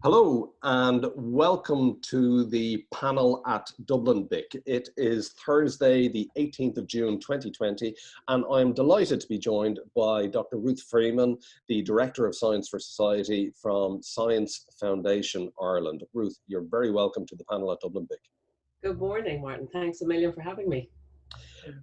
Hello and welcome to the panel at Dublin BIC. It is Thursday, the 18th of June 2020, and I'm delighted to be joined by Dr. Ruth Freeman, the Director of Science for Society from Science Foundation Ireland. Ruth, you're very welcome to the panel at Dublin BIC. Good morning, Martin. Thanks a million for having me.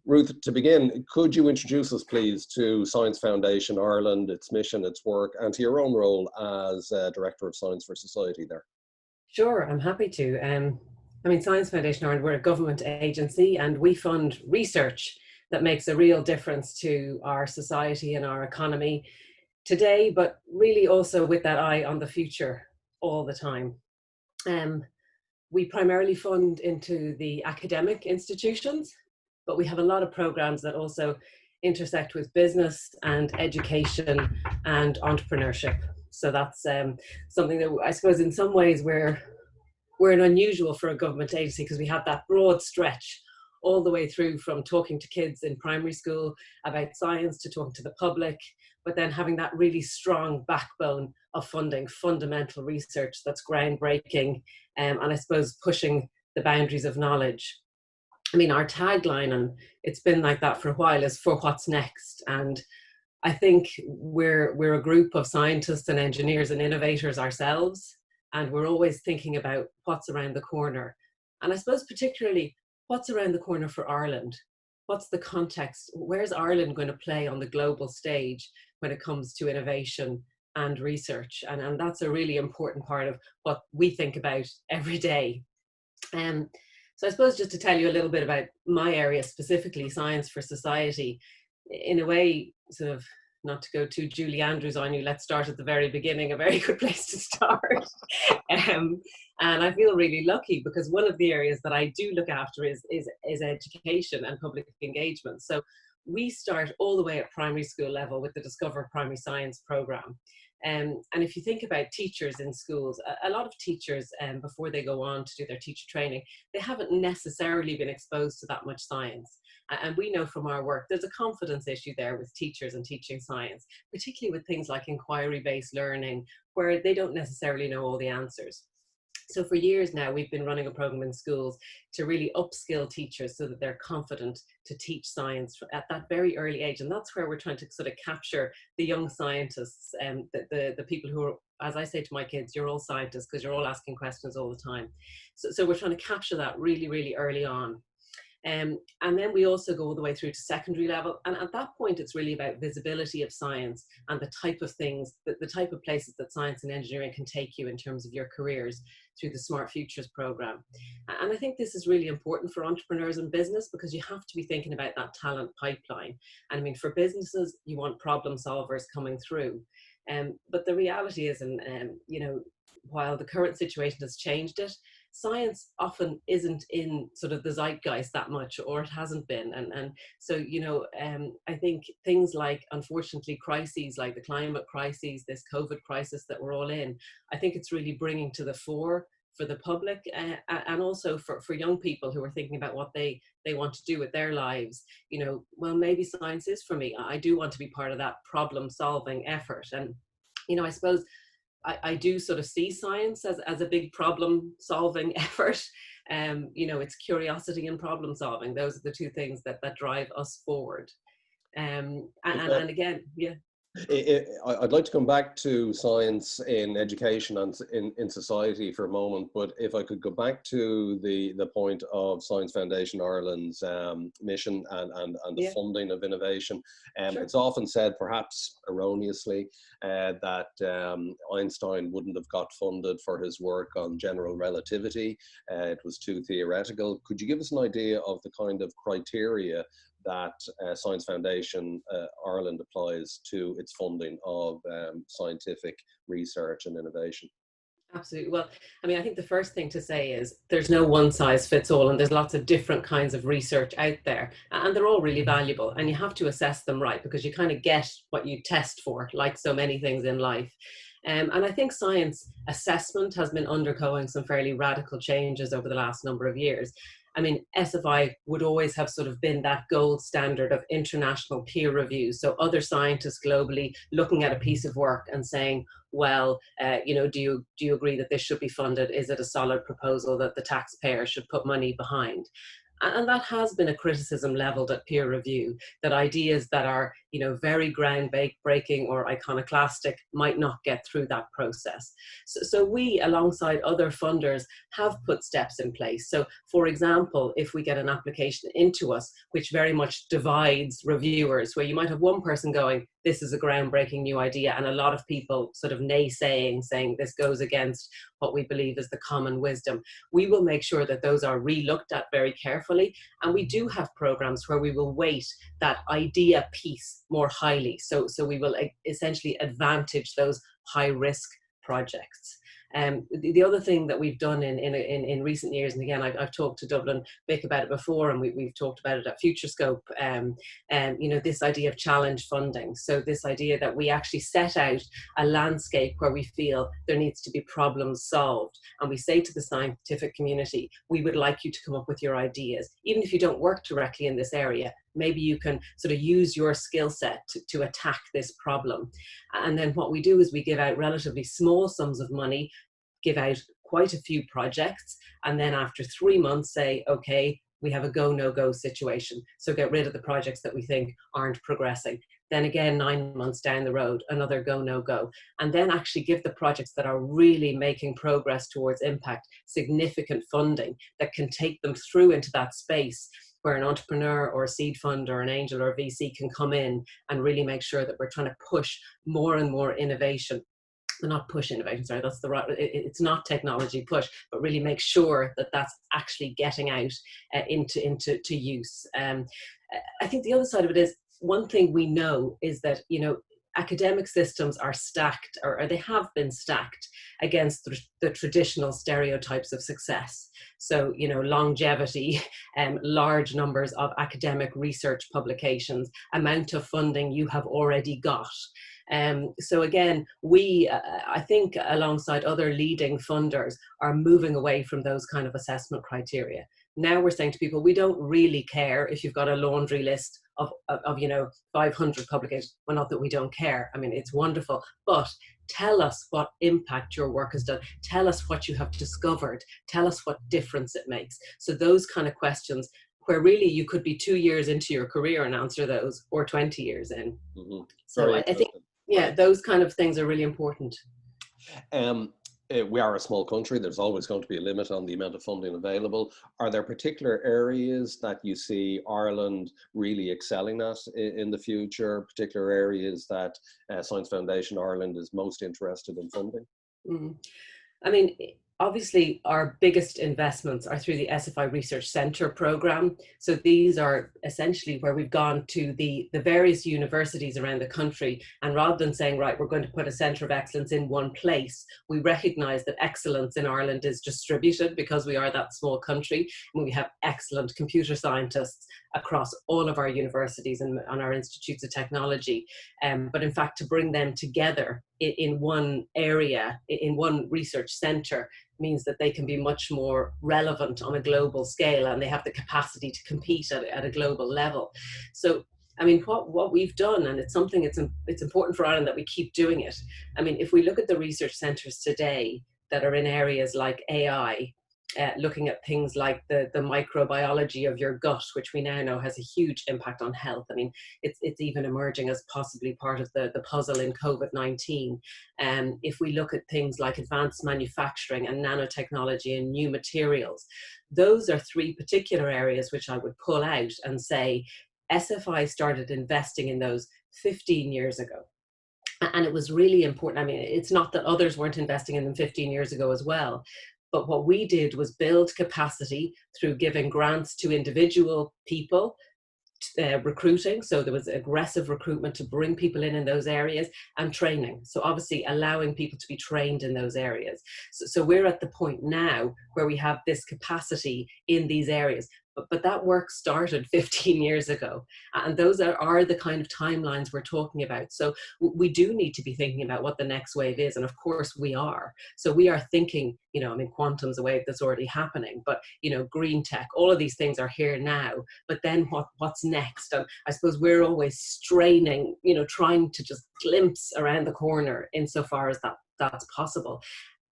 Ruth, to begin, could you introduce us please to Science Foundation Ireland, its mission, its work, and to your own role as Director of Science for Society there? Sure, I'm happy to. Science Foundation Ireland, we're a government agency and we fund research that makes a real difference to our society and our economy today, but really also with that eye on the future all the time. We primarily fund into the academic institutions, but we have a lot of programs that also intersect with business and education and entrepreneurship. So that's something that I suppose in some ways we're unusual for a government agency, because we have that broad stretch all the way through from talking to kids in primary school about science to talking to the public, but then having that really strong backbone of funding fundamental research that's groundbreaking and I suppose pushing the boundaries of knowledge. I mean, our tagline, and it's been like that for a while, is "For what's next?" And I think we're a group of scientists and engineers and innovators ourselves, and we're always thinking about what's around the corner. And I suppose particularly what's around the corner for Ireland. What's the context? Where's Ireland going to play on the global stage when it comes to innovation and research? And that's a really important part of what we think about every day. So I suppose just to tell you a little bit about my area specifically, Science for Society, in a way, sort of not to go too Julie Andrews on you, let's start at the very beginning, a very good place to start. And I feel really lucky because one of the areas that I do look after is education and public engagement. So we start all the way at primary school level with the Discover Primary Science programme. And if you think about teachers in schools, a lot of teachers, before they go on to do their teacher training, they haven't necessarily been exposed to that much science. And we know from our work, there's a confidence issue there with teachers and teaching science, particularly with things like inquiry-based learning, where they don't necessarily know all the answers. So for years now, we've been running a program in schools to really upskill teachers so that they're confident to teach science at that very early age. And that's where we're trying to sort of capture the young scientists and the people who are, as I say to my kids, you're all scientists because you're all asking questions all the time. So we're trying to capture that really, really early on. And then we also go all the way through to secondary level. And at that point, it's really about visibility of science and the type of things, the type of places that science and engineering can take you in terms of your careers through the Smart Futures program. And I think this is really important for entrepreneurs and business because you have to be thinking about that talent pipeline. And I mean, for businesses, you want problem solvers coming through. But the reality is, while the current situation has changed it, science often isn't in sort of the zeitgeist that much, or it hasn't been. And so, I think things like, unfortunately, crises like the climate crises, this COVID crisis that we're all in, I think it's really bringing to the fore for the public and also for young people who are thinking about what they want to do with their lives. Well, maybe science is for me. I do want to be part of that problem solving effort. And, I suppose I do sort of see science as a big problem solving effort. It's curiosity and problem solving. Those are the two things that drive us forward. And again, yeah. I'd like to come back to science in education and in society for a moment, but if I could go back to the point of Science Foundation Ireland's mission and the funding of innovation. Sure. It's often said, perhaps erroneously, that Einstein wouldn't have got funded for his work on general relativity. It was too theoretical. Could you give us an idea of the kind of criteria that Science Foundation Ireland applies to its funding of scientific research and innovation? Absolutely. Well, I think the first thing to say is there's no one size fits all, and there's lots of different kinds of research out there, and they're all really valuable, and you have to assess them right because you kind of get what you test for, like so many things in life. And I think science assessment has been undergoing some fairly radical changes over the last number of years. I mean, SFI would always have sort of been that gold standard of international peer review. So other scientists globally looking at a piece of work and saying, well, you know, do you agree that this should be funded? Is it a solid proposal that the taxpayer should put money behind? And that has been a criticism leveled at peer review, that ideas that are, you know, very groundbreaking or iconoclastic might not get through that process. So we, alongside other funders, have put steps in place. So for example, if we get an application into us, which very much divides reviewers, where you might have one person going, this is a groundbreaking new idea, and a lot of people sort of naysaying, saying this goes against what we believe is the common wisdom, we will make sure that those are re-looked at very carefully. And we do have programs where we will weight that idea piece more highly. So we will essentially advantage those high risk projects. The other thing that we've done in recent years, and again, I've talked to Dublin BIC about it before, and we've talked about it at FutureScope, you know, this idea of challenge funding. So this idea that we actually set out a landscape where we feel there needs to be problems solved. And we say to the scientific community, we would like you to come up with your ideas. Even if you don't work directly in this area, maybe you can sort of use your skill set to attack this problem. And then what we do is we give out relatively small sums of money, give out quite a few projects, and then after 3 months say, okay, we have a go, no go situation. So get rid of the projects that we think aren't progressing. Then again, 9 months down the road, another go, no go. And then actually give the projects that are really making progress towards impact significant funding that can take them through into that space where an entrepreneur or a seed fund or an angel or a VC can come in and really make sure that we're trying to push more and more innovation. Not push innovation, sorry, that's the right, it's not technology push, but really make sure that that's actually getting out into use. I think the other side of it is, one thing we know is that, you know, academic systems are stacked, or they have been stacked against the traditional stereotypes of success. So, you know, longevity, large numbers of academic research publications, amount of funding you have already got. So again, we, I think, alongside other leading funders, are moving away from those kind of assessment criteria. Now we're saying to people, we don't really care if you've got a laundry list of you know, 500 publications. Well, not that we don't care. I mean, it's wonderful, but tell us what impact your work has done. Tell us what you have discovered. Tell us what difference it makes. So those kind of questions, where really you could be 2 years into your career and answer those, or 20 years in. Mm-hmm. So I think, yeah, those kind of things are really important. We are a small country. There's always going to be a limit on the amount of funding available. Are there particular areas that you see Ireland really excelling at in the future, particular areas that Science Foundation Ireland is most interested in funding? Mm. I mean, obviously, our biggest investments are through the SFI Research Centre programme. So these are essentially where we've gone to the various universities around the country, and rather than saying, right, we're going to put a centre of excellence in one place, we recognise that excellence in Ireland is distributed because we are that small country, and we have excellent computer scientists across all of our universities and on our institutes of technology. But in fact, to bring them together in one area, in one research centre, means that they can be much more relevant on a global scale, and they have the capacity to compete at a global level. So, I mean, what we've done, and it's something it's important for Ireland that we keep doing it. I mean, if we look at the research centres today that are in areas like AI, looking at things like the microbiology of your gut, which we now know has a huge impact on health. I mean, it's even emerging as possibly part of the puzzle in COVID-19. If we look at things like advanced manufacturing and nanotechnology and new materials, those are three particular areas which I would pull out and say SFI started investing in those 15 years ago. And it was really important. I mean, it's not that others weren't investing in them 15 years ago as well. But what we did was build capacity through giving grants to individual people, recruiting. So there was aggressive recruitment to bring people in those areas, and training. So obviously allowing people to be trained in those areas. So we're at the point now where we have this capacity in these areas. But that work started 15 years ago. And those are the kind of timelines we're talking about. So we do need to be thinking about what the next wave is. And of course we are. So we are thinking, I mean, quantum's a wave that's already happening, but, green tech, all of these things are here now. But then what's next? And I suppose we're always straining, trying to just glimpse around the corner insofar as that's possible.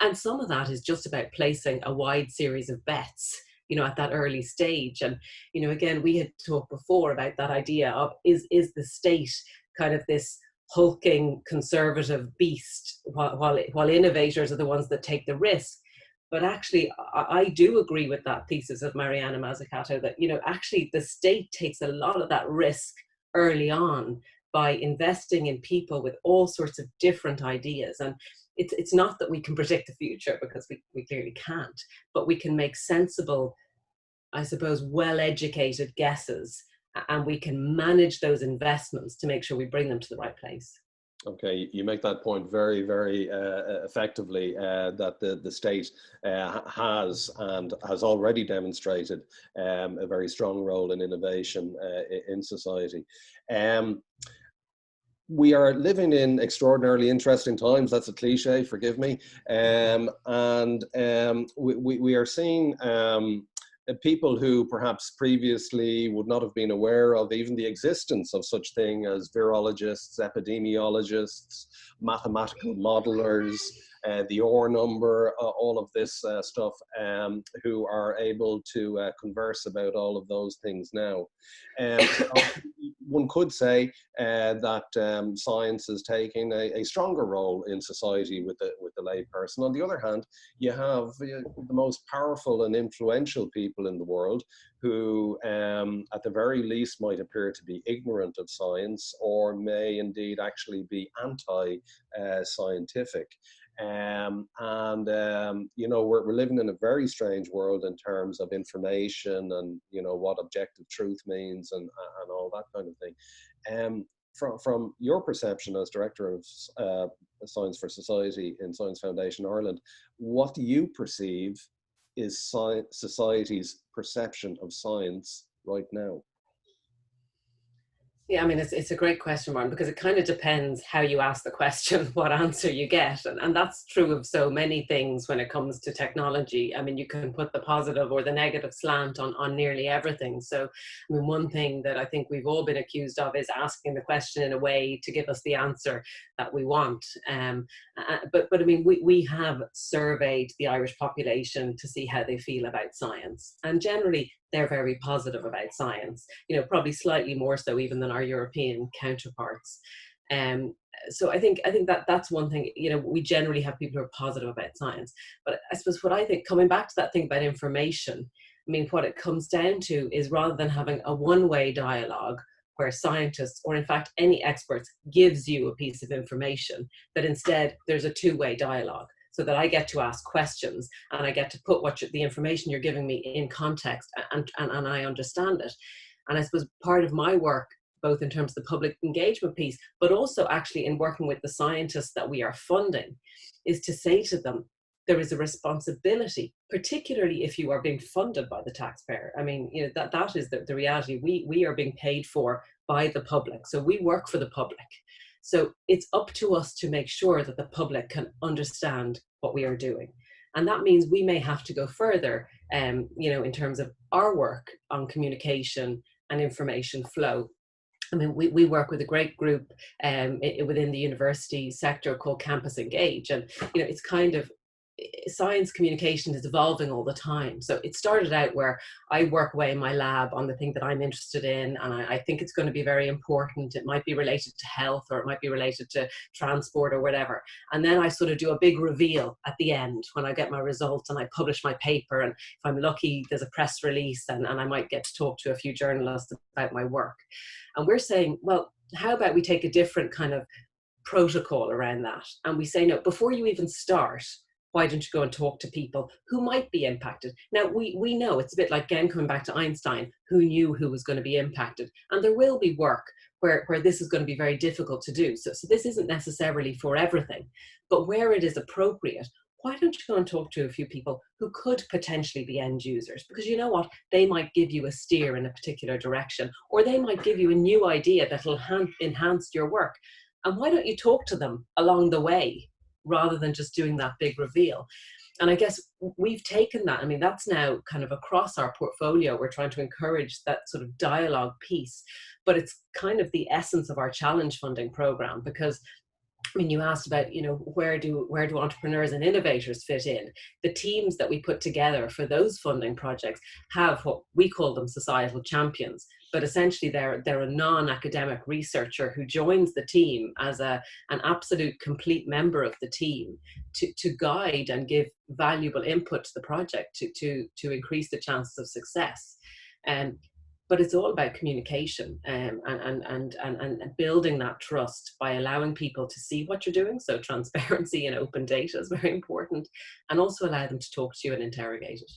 And some of that is just about placing a wide series of bets, at that early stage. And, again, we had talked before about that idea of is the state kind of this hulking conservative beast while innovators are the ones that take the risk. But actually, I do agree with that thesis of Mariana Mazzucato that, actually the state takes a lot of that risk early on by investing in people with all sorts of different ideas. And it's not that we can predict the future, because we clearly can't, but we can make sensible, I suppose, well-educated guesses, and we can manage those investments to make sure we bring them to the right place. Okay, you make that point very, very effectively, that the state has already demonstrated a very strong role in innovation in society. We are living in extraordinarily interesting times. That's a cliche, forgive me. We are seeing people who perhaps previously would not have been aware of even the existence of such thing as virologists, epidemiologists, mathematical modelers, the OR number, all of this stuff, who are able to converse about all of those things now. One could say that science is taking a stronger role in society with the lay person. On the other hand, you have the most powerful and influential people in the world who, at the very least, might appear to be ignorant of science, or may indeed actually be anti-scientific. We're living in a very strange world in terms of information and, what objective truth means and all that kind of thing. From your perception as Director of Science for Society in Science Foundation Ireland, what do you perceive is society's perception of science right now? Yeah, I mean, it's a great question, Martin, because it kind of depends how you ask the question, what answer you get. And that's true of so many things when it comes to technology. I mean, you can put the positive or the negative slant on nearly everything. So, I mean, one thing that I think we've all been accused of is asking the question in a way to give us the answer that we want. But I mean, we have surveyed the Irish population to see how they feel about science. And generally, they're very positive about science, probably slightly more so even than our European counterparts. So I think that's one thing, we generally have people who are positive about science. But I suppose what I think, coming back to that thing about information, I mean, what it comes down to is, rather than having a one-way dialogue where scientists, or in fact any experts, gives you a piece of information, that instead there's a two-way dialogue, so that I get to ask questions and I get to put the information you're giving me in context, and I understand it. And I suppose part of my work, both in terms of the public engagement piece, but also actually in working with the scientists that we are funding, is to say to them, there is a responsibility, particularly if you are being funded by the taxpayer. I mean, that is the reality. We are being paid for by the public. So we work for the public. So it's up to us to make sure that the public can understand what we are doing. And that means we may have to go further, in terms of our work on communication and information flow. I mean, we work with a great group within the university sector called Campus Engage. And, it's kind of, science communication is evolving all the time. So it started out where I work away in my lab on the thing that I'm interested in, and I think it's going to be very important. It might be related to health, or it might be related to transport or whatever. And then I sort of do a big reveal at the end when I get my results and I publish my paper. And if I'm lucky, there's a press release, and I might get to talk to a few journalists about my work. And we're saying, well, how about we take a different kind of protocol around that? And we say, no, before you even start, why don't you go and talk to people who might be impacted? Now, we know it's a bit like, again, coming back to Einstein, who knew who was going to be impacted. And there will be work where this is going to be very difficult to do. So this isn't necessarily for everything. But where it is appropriate, why don't you go and talk to a few people who could potentially be end users? Because you know what, they might give you a steer in a particular direction, or they might give you a new idea that will enhance your work. And why don't you talk to them along the way rather than just doing that big reveal? And I guess we've taken that. I mean, that's now kind of across our portfolio. We're trying to encourage that sort of dialogue piece, but it's kind of the essence of our challenge funding program. Because I mean, you asked about, you know, where do entrepreneurs and innovators fit in? The teams that we put together for those funding projects have what we call them societal champions, but essentially they're a non-academic researcher who joins the team as an absolute complete member of the team to guide and give valuable input to the project to increase the chances of success. But it's all about communication, and building that trust by allowing people to see what you're doing. So transparency and open data is very important, and also allow them to talk to you and interrogate it.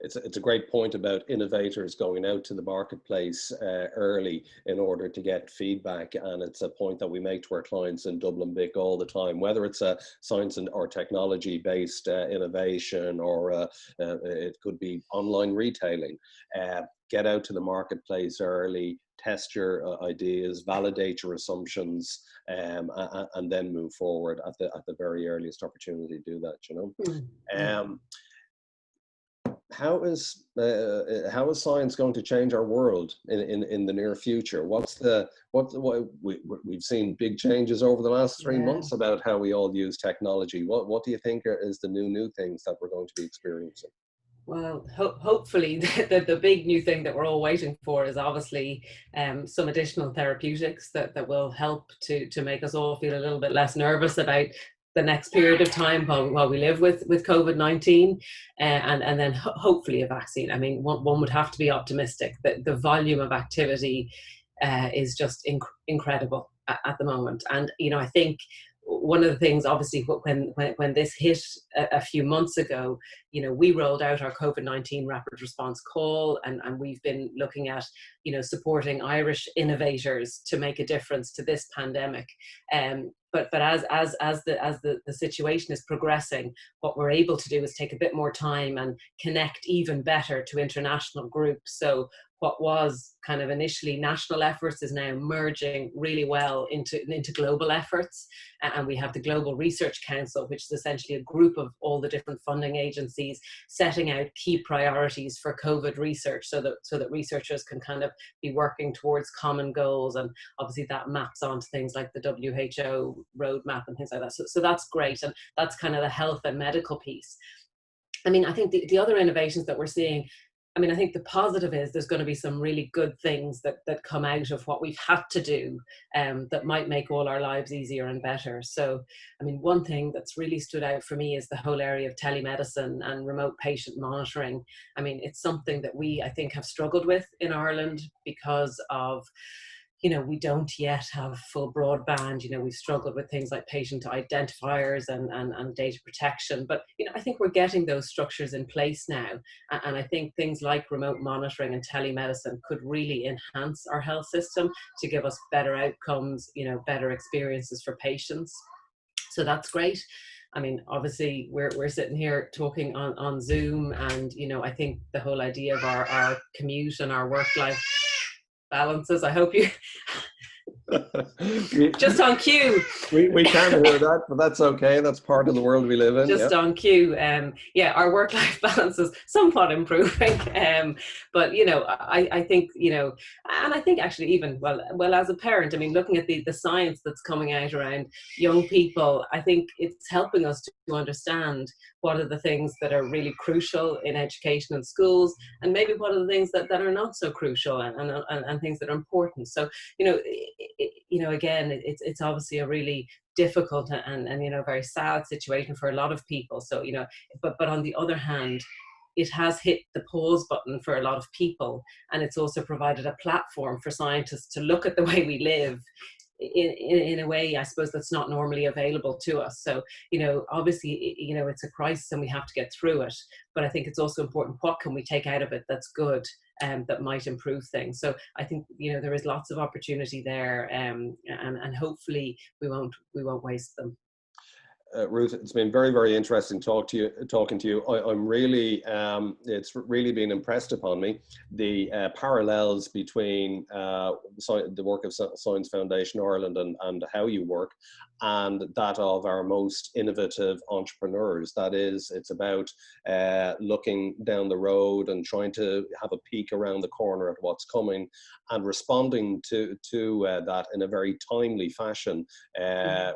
It's a great point about innovators going out to the marketplace early in order to get feedback, and it's a point that we make to our clients in Dublin BIC all the time, whether it's a science or technology based innovation, or it could be online retailing. Get out to the marketplace early, test your ideas, validate your assumptions, and then move forward at the very earliest opportunity to do that, you know. Mm-hmm. How is science going to change our world in the near future? We've seen big changes over the last 3 months about how we all use technology. What do you think is the new things that we're going to be experiencing? Well, hopefully the big new thing that we're all waiting for is obviously some additional therapeutics that will help to make us all feel a little bit less nervous about the next period of time while we live with COVID-19, and then hopefully a vaccine. I mean, one would have to be optimistic that the volume of activity is just incredible at the moment. And, you know, I think one of the things, obviously, when this hit a few months ago, you know, we rolled out our COVID-19 rapid response call, and we've been looking at, you know, supporting Irish innovators to make a difference to this pandemic. But as the situation is progressing, what we're able to do is take a bit more time and connect even better to international groups. So what was kind of initially national efforts is now merging really well into global efforts. And we have the Global Research Council, which is essentially a group of all the different funding agencies setting out key priorities for COVID research, so that researchers can kind of be working towards common goals. And obviously that maps onto things like the WHO roadmap and things like that. So that's great. And that's kind of the health and medical piece. I mean, I think the other innovations that we're seeing, I mean, I think the positive is there's going to be some really good things that come out of what we've had to do that might make all our lives easier and better. So, I mean, one thing that's really stood out for me is the whole area of telemedicine and remote patient monitoring. I mean, it's something that we, I think, have struggled with in Ireland because of, you know, we don't yet have full broadband. You know, we've struggled with things like patient identifiers and data protection. But, you know, I think we're getting those structures in place now. And I think things like remote monitoring and telemedicine could really enhance our health system to give us better outcomes, you know, better experiences for patients. So that's great. I mean, obviously, we're sitting here talking on Zoom, and, you know, I think the whole idea of our commute and our work-life balances, I hope you just on cue. We can't hear that, but that's okay. That's part of the world we live in. Just on cue. Yeah, our work-life balance is somewhat improving. But, you know, I think, you know, and I think actually even, well, as a parent, I mean, looking at the science that's coming out around young people, I think it's helping us to understand what are the things that are really crucial in education and schools, and maybe what are the things that are not so crucial, and things that are important. So, you know, again, it's obviously a really difficult and you know, very sad situation for a lot of people. So, you know, but on the other hand, it has hit the pause button for a lot of people, and it's also provided a platform for scientists to look at the way we live in a way, I suppose, that's not normally available to us. So, you know, obviously, you know, it's a crisis and we have to get through it, but I think it's also important, what can we take out of it that's good, that might improve things. So I think, you know, there is lots of opportunity there, and hopefully we won't waste them. Ruth, it's been very, very interesting talking to you. I'm really, it's really been impressed upon me, the parallels between the work of Science Foundation Ireland and how you work, and that of our most innovative entrepreneurs. That is, it's about looking down the road and trying to have a peek around the corner at what's coming and responding to that in a very timely fashion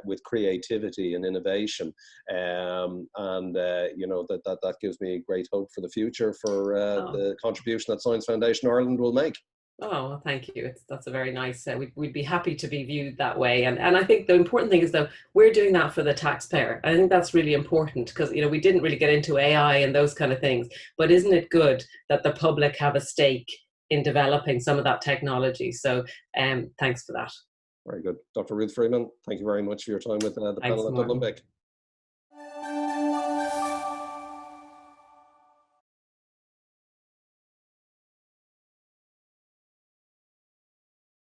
with creativity and innovation. You know, that gives me great hope for the future for the contribution that Science Foundation Ireland will make. Oh, well, thank you. That's a very nice, we'd be happy to be viewed that way. And I think the important thing is, though, we're doing that for the taxpayer. I think that's really important because, you know, we didn't really get into AI and those kind of things, but isn't it good that the public have a stake in developing some of that technology? So thanks for that. Very good. Dr. Ruth Freeman, thank you very much for your time with the panel at Dublin BIC.